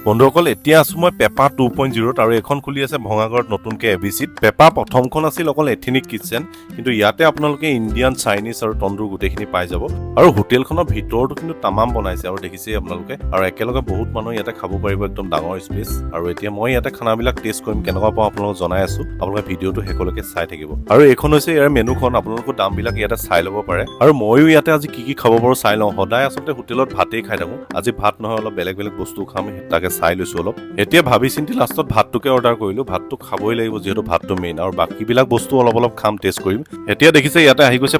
বন্ধুসকল এতিয়া আছো মই পেপা 2.0 আৰু এখন খুলি আছে ভঙাগড়ত নতুনকে এবিচিত পেপা প্ৰথমখন আছিল অকল এথেনিক কিচেন কিন্তু ইয়াতে আপোনালোকে ইণ্ডিয়ান চাইনিজ আৰু তন্দুৰ গোটেইখিনি পাই যাব আৰু হোটেলখনৰ ভিতৰতো কিন্তু তামাম বনাইছে আৰু দেখিছে আপোনালোকে আৰু একেলগে বহুত মানুহ ইয়াতে খাব পাৰিব একদম ডাঙৰ স্পেচ আৰু এতিয়া মই ইয়াতে খানাবিলাক টেষ্ট কৰিম কেনেকুৱা পাওঁ আপোনালোকক জনাই আছো আপোনালোকে ভিডিঅ'টো শেষলৈকে চাই থাকিব আৰু এইখন হৈছে ইয়াৰ মেনুখন আপোনালোকৰ দামবিলাক ইয়াতে চাই ল'ব পাৰে আৰু ময়ো ইয়াতে আজি কি খাব পাৰো চাই লওঁ সদায় আচলতে হোটেলত ভাতেই খাই থাকো আজি ভাত নহয় অলপ বেলেগ বেলেগ বস্তু খাম তাকে চাই লৈছো অলপ এতিয়া ভাবি চিন্তি লাষ্টত ভাতটোকে অৰ্ডাৰ কৰিলো ভাতটো খাবই লাগিব যিহেতু ভাতটো মেইন আৰু বাকীবিলাক বস্তু অলপ খাম টেষ্ট কৰিম এতিয়া দেখিছে ইয়াতে আহি গৈছে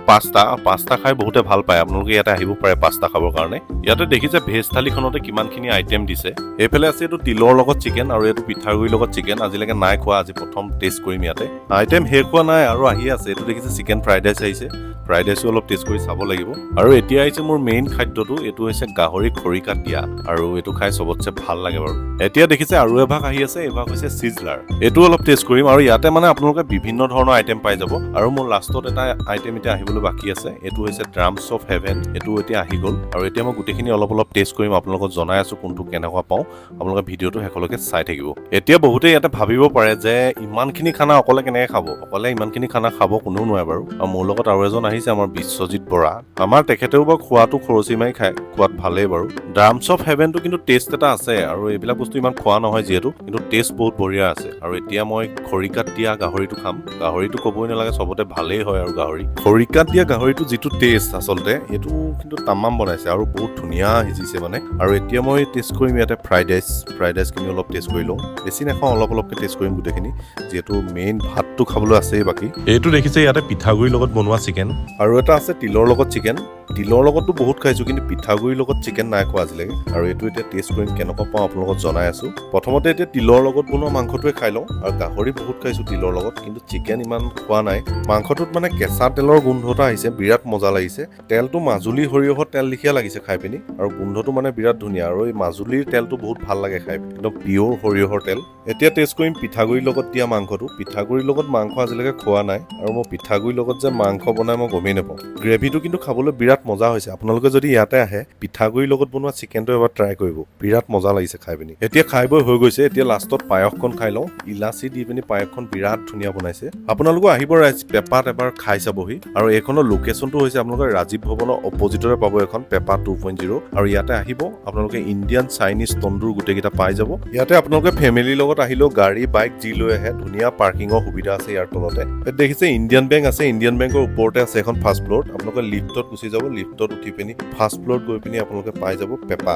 পাস্তা খাই বহুতে ভাল পায় আপোনালোকে ইয়াতে আহিব পাৰে পাস্তা খাবৰ কাৰণে ইয়াতে দেখিছে ভেজ থালিখনতে কিমানখিনি আইটেম দিছে এইফালে আছে এইটো তিলৰ লগত চিকেন আৰু এইটো পিঠাগুড়িৰ লগত চিকেন আজিলৈকে নাই খোৱা আজি প্ৰথম টেষ্ট কৰিম ইয়াতে আইটেম শেষ হোৱা নাই আৰু আহি আছে এইটো দেখিছে চিকেন ফ্ৰাইড ৰাইচ আহিছে ফ্ৰাইড ৰাইচো অলপ টেষ্ট কৰি চাব লাগিব আৰু এতিয়া আহিছে মোৰ মেইন খাদ্যটো এইটো হৈছে গাহৰি খৰিকাত দিয়া আৰু এইটো খাই চবতছে ভাল লাগে বাৰু এতিয়া দেখিছে আৰু এভাগ আহি আছে এভাগ হৈছে সিজলাৰ এইটো অলপ টেষ্ট কৰিম আৰু ইয়াতে মানে আপোনালোকে বিভিন্ন ধৰণৰ আইটেম পাই যাব আৰু মোৰ লাষ্টত এটা আইটেম এতিয়া আহিবলৈ বাকী আছে এইটো হৈছে ড্ৰামছ অফ হেভেন এইটো এতিয়া আহি গ'ল আৰু এতিয়া মই গোটেইখিনি অলপ টেষ্ট কৰিম আপোনালোকক জনাই আছো কোনটো কেনেকুৱা পাওঁ আপোনালোকে ভিডিঅ'টো শেষলৈকে চাই থাকিব এতিয়া বহুতে ইয়াতে ভাবিব পাৰে যে ইমানখিনি খানা অকলে কেনেকৈ খাব অকলে ইমানখিনি খানা খাব কোনেও নোৱাৰে বাৰু আৰু মোৰ লগত আৰু এজন আহিছে আমাৰ বিশ্বজিৎ বৰা আমাৰ তেখেতেও বাৰু খোৱাটো খৰচি মাৰি খায় খোৱাত ভালেই বাৰু ড্ৰামছ অফ হেভেনটো কিন্তু টেষ্ট এটা আছে আৰু এইবিলাক বস্তু ইমান খোৱা নহয় যিহেতু কিন্তু টেষ্ট বহুত বঢ়িয়া আছে আৰু এতিয়া মই খৰিকাত দিয়া গাহৰিটো খাম গাহৰিটো ক'বই নালাগে চবতে ভালেই হয় আৰু গাহৰি খৰিকাত দিয়া গাহৰিটো যিটো টেষ্ট আচলতে এইটো কিন্তু তামাম বনাইছে আৰু বহুত ধুনীয়া সিজিছে মানে আৰু এতিয়া মই টেষ্ট কৰিম ইয়াতে ফ্ৰাইড ৰাইচখিনি অলপ টেষ্ট কৰি লওঁ বেছি নাখাওঁ অলপকৈ টেষ্ট কৰিম গোটেইখিনি যিহেতু মেইন ভাতটো খাবলৈ আছেই বাকী এইটো দেখিছে ইয়াতে পিঠাগুড়িৰ লগত বনোৱা চিকেন আৰু এটা আছে তিলৰ লগত চিকেন তিলৰ লগতো বহুত খাইছো কিন্তু পিঠাগুড়িৰ লগত চিকেন নাই খোৱা আজিলৈকে আৰু এইটো এতিয়া টেষ্ট কৰিম কেনেকুৱা পাওঁ আপোনালোকক জনাই আছো প্ৰথমতে এতিয়া তিলৰ লগত বনোৱা মাংসটোৱে খাই লওঁ আৰু গাহৰি বহুত খাইছো তিলৰ লগত কিন্তু চিকেন ইমান খোৱা নাই মাংসটোত মানে কেঁচা তেলৰ গোন্ধ এটা আহিছে বিৰাট মজা লাগিছে তেলটো মাজুলী সৰিয়হৰ তেল লিখিয়া লাগিছে খাই পিনি আৰু গোন্ধটো মানে বিৰাট ধুনীয়া আৰু এই মাজুলীৰ তেলটো বহুত ভাল লাগে খাই একদম পিয়ৰ সৰিয়হৰ তেল এতিয়া টেষ্ট কৰিম পিঠাগুড়িৰ লগত দিয়া মাংসটো পিঠাগুড়িৰ লগত মাংস আজিলৈকে খোৱা নাই আৰু মই পিঠাগুড়িৰ লগত যে মাংস বনাই মই গমেই নাপাওঁ গ্ৰেভিটো কিন্তু খাবলৈ বিৰাট মজা হৈছে আপোনালোকে যদি ইয়াতে আহে পিঠাগুড়িৰ লগত বনোৱা চিকেনটো এবাৰ ট্ৰাই কৰিব বিৰাট মজা লাগিছে খাই পিনি এতিয়া খাই বৈ হৈ গৈছে এতিয়া লাষ্টত পায়সকণ খাই লওঁ ইলাচি দি পিনি পায়সখন বিৰাট ধুনীয়া বনাইছে আপোনালোকো আহিব পেপাত এবাৰ খাই চাবহি আৰু এইখনৰ লোকেশ্যনটো হৈছে আপোনালোকে ৰাজীৱ ভৱনৰ অপজিটৰে পাব এখন পেপা 2.0 আৰু ইয়াতে আহিব আপোনালোকে ইণ্ডিয়ান চাইনিজ তন্দুৰ গোটেইকেইটা পাই যাব ইয়াতে আপোনালোকে ফেমিলিৰ লগত আহিলেও গাড়ী বাইক যি লৈ আহে ধুনীয়া পাৰ্কিঙৰ সুবিধা আছে ইয়াৰ তলতে দেখিছে ইণ্ডিয়ান বেংক আছে ইণ্ডিয়ান বেংকৰ ওপৰতে আছে এখন ফাৰ্ষ্ট ফ্ল'ৰত আপোনালোকে লিফ্টত গুচি যাব লিফ্টত উঠি পিনি ফাৰ্ষ্ট ফ্ল'ৰত গৈ পিনি আপোনালোকে পাই যাব পেপা